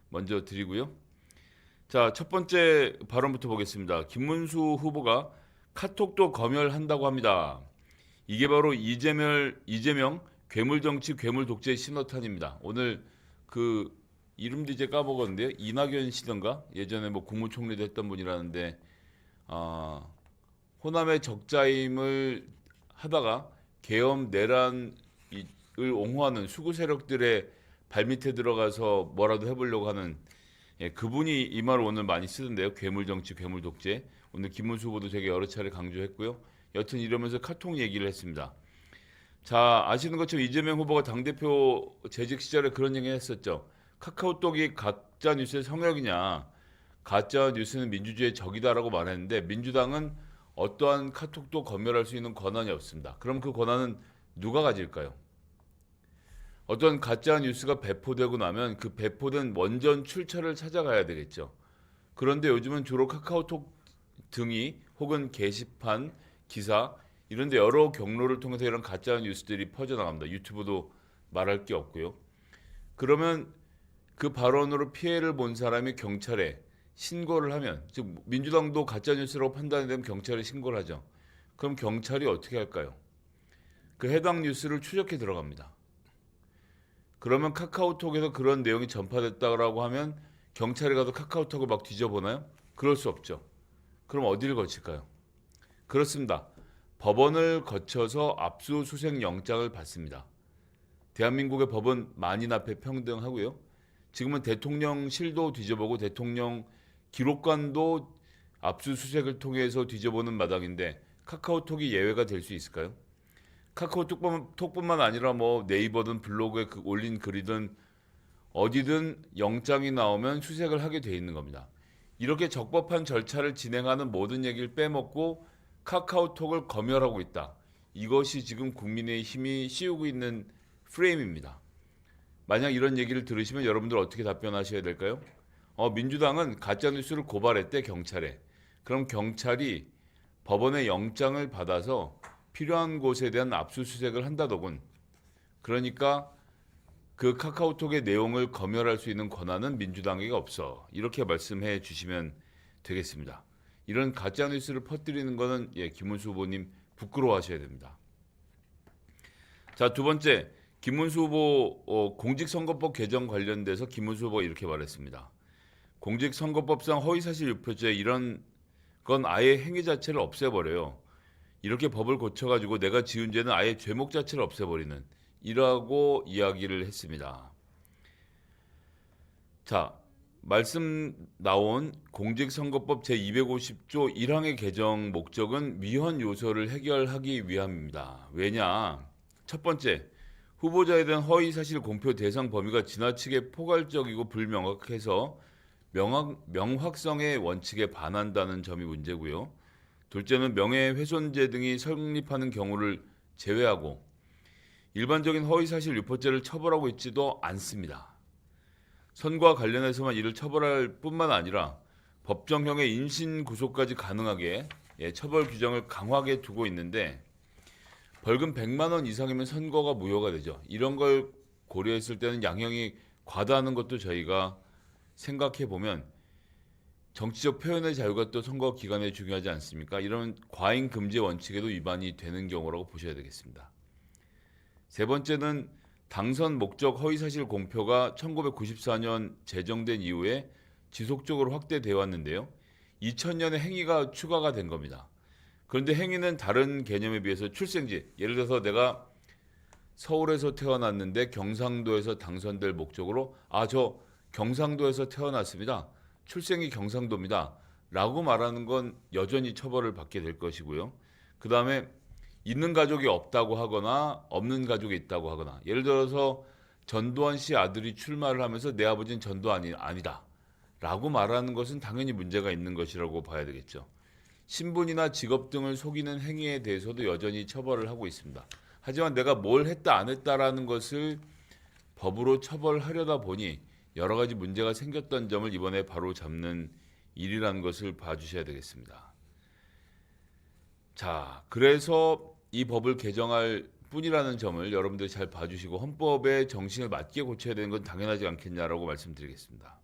먼저 드리고요. 자, 첫 번째 발언부터 보겠습니다. 김문수 후보가 카톡도 검열한다고 합니다. 이게 바로 이재명 괴물 정치, 괴물 독재 신호탄입니다. 오늘 그 이름도 이제 까먹었는데요. 이낙연 씨던가 예전에 뭐 국무총리도 했던 분이라는데 호남의 적자임을 하다가 계엄 내란을 옹호하는 수구 세력들의 발밑에 들어가서 뭐라도 해보려고 하는 그분이 이 말을 오늘 많이 쓰던데요. 괴물 정치, 괴물 독재. 오늘 김문수 후보도 되게 여러 차례 강조했고요. 여튼 이러면서 카톡 얘기를 했습니다. 자, 아시는 것처럼 이재명 후보가 당대표 재직 시절에 그런 얘기 했었죠. 카카오톡이 가짜 뉴스의 성역이냐. 가짜 뉴스는 민주주의의 적이다라고 말했는데 민주당은 어떠한 카톡도 검열할 수 있는 권한이 없습니다. 그럼 그 권한은 누가 가질까요? 어떤 가짜 뉴스가 배포되고 나면 그 배포된 원전 출처를 찾아가야 되겠죠. 그런데 요즘은 주로 카카오톡 등이 혹은 게시판, 기사 이런 데 여러 경로를 통해서 이런 가짜 뉴스들이 퍼져나갑니다. 유튜브도 말할 게 없고요. 그러면 그 발언으로 피해를 본 사람이 경찰에 신고를 하면, 즉 민주당도 가짜 뉴스라고 판단이 되면 경찰에 신고를 하죠. 그럼 경찰이 어떻게 할까요? 그 해당 뉴스를 추적해 들어갑니다. 그러면 카카오톡에서 그런 내용이 전파됐다고 하면 경찰에 가서 카카오톡을 막 뒤져보나요? 그럴 수 없죠. 그럼 어디를 거칠까요? 그렇습니다. 법원을 거쳐서 압수수색 영장을 받습니다. 대한민국의 법은 만인 앞에 평등하고요. 지금은 대통령실도 뒤져보고 대통령 기록관도 압수수색을 통해서 뒤져보는 마당인데 카카오톡이 예외가 될 수 있을까요? 카카오톡뿐만 아니라 뭐 네이버든 블로그에 올린 글이든 어디든 영장이 나오면 수색을 하게 돼 있는 겁니다. 이렇게 적법한 절차를 진행하는 모든 얘기를 빼먹고 카카오톡을 검열하고 있다. 이것이 지금 국민의힘이 씌우고 있는 프레임입니다. 만약 이런 얘기를 들으시면 여러분들 어떻게 답변하셔야 될까요? 민주당은 가짜뉴스를 고발했대 경찰에. 그럼 경찰이 법원의 영장을 받아서 필요한 곳에 대한 압수수색을 한다더군. 그러니까 그 카카오톡의 내용을 검열할 수 있는 권한은 민주당에게 없어. 이렇게 말씀해 주시면 되겠습니다. 이런 가짜뉴스를 퍼뜨리는 거는 김문수 후보님 부끄러워하셔야 됩니다. 자, 두 번째, 김문수 후보 공직선거법 개정 관련돼서 김문수 후보가 이렇게 말했습니다. 공직선거법상 허위사실 유포죄 이런 건 아예 행위 자체를 없애버려요. 이렇게 법을 고쳐가지고 내가 지은 죄는 아예 죄목 자체를 없애버리는 이라고 이야기를 했습니다. 자, 말씀 나온 공직선거법 제250조 1항의 개정 목적은 위헌 요소를 해결하기 위함입니다. 왜냐? 첫 번째, 후보자에 대한 허위사실 공표 대상 범위가 지나치게 포괄적이고 불명확해서 명확성의 원칙에 반한다는 점이 문제고요. 둘째는 명예훼손죄 등이 성립하는 경우를 제외하고 일반적인 허위사실 유포죄를 처벌하고 있지도 않습니다. 선거와 관련해서만 이를 처벌할 뿐만 아니라 법정형의 인신구속까지 가능하게 처벌 규정을 강하게 두고 있는데 벌금 100만 원 이상이면 선거가 무효가 되죠. 이런 걸 고려했을 때는 양형이 과다하는 것도 저희가 생각해 보면 정치적 표현의 자유가 또 선거 기간에 중요하지 않습니까? 이런 과잉 금지 원칙에도 위반이 되는 경우라고 보셔야 되겠습니다. 세 번째는 당선 목적 허위사실 공표가 1994년 제정된 이후에 지속적으로 확대되어 왔는데요. 2000년에 행위가 추가가 된 겁니다. 그런데 행위는 다른 개념에 비해서 출생지, 예를 들어서 내가 서울에서 태어났는데 경상도에서 당선될 목적으로 저 경상도에서 태어났습니다. 출생이 경상도입니다. 라고 말하는 건 여전히 처벌을 받게 될 것이고요. 그 다음에 있는 가족이 없다고 하거나 없는 가족이 있다고 하거나 예를 들어서 전두환 씨 아들이 출마를 하면서 내 아버지는 전두환이 아니다. 라고 말하는 것은 당연히 문제가 있는 것이라고 봐야 되겠죠. 신분이나 직업 등을 속이는 행위에 대해서도 여전히 처벌을 하고 있습니다. 하지만 내가 뭘 했다 안 했다라는 것을 법으로 처벌하려다 보니 여러 가지 문제가 생겼던 점을 이번에 바로 잡는 일이라는 것을 봐주셔야 되겠습니다. 자, 그래서 이 법을 개정할 뿐이라는 점을 여러분들이 잘 봐주시고 헌법의 정신을 맞게 고쳐야 되는 건 당연하지 않겠냐라고 말씀드리겠습니다.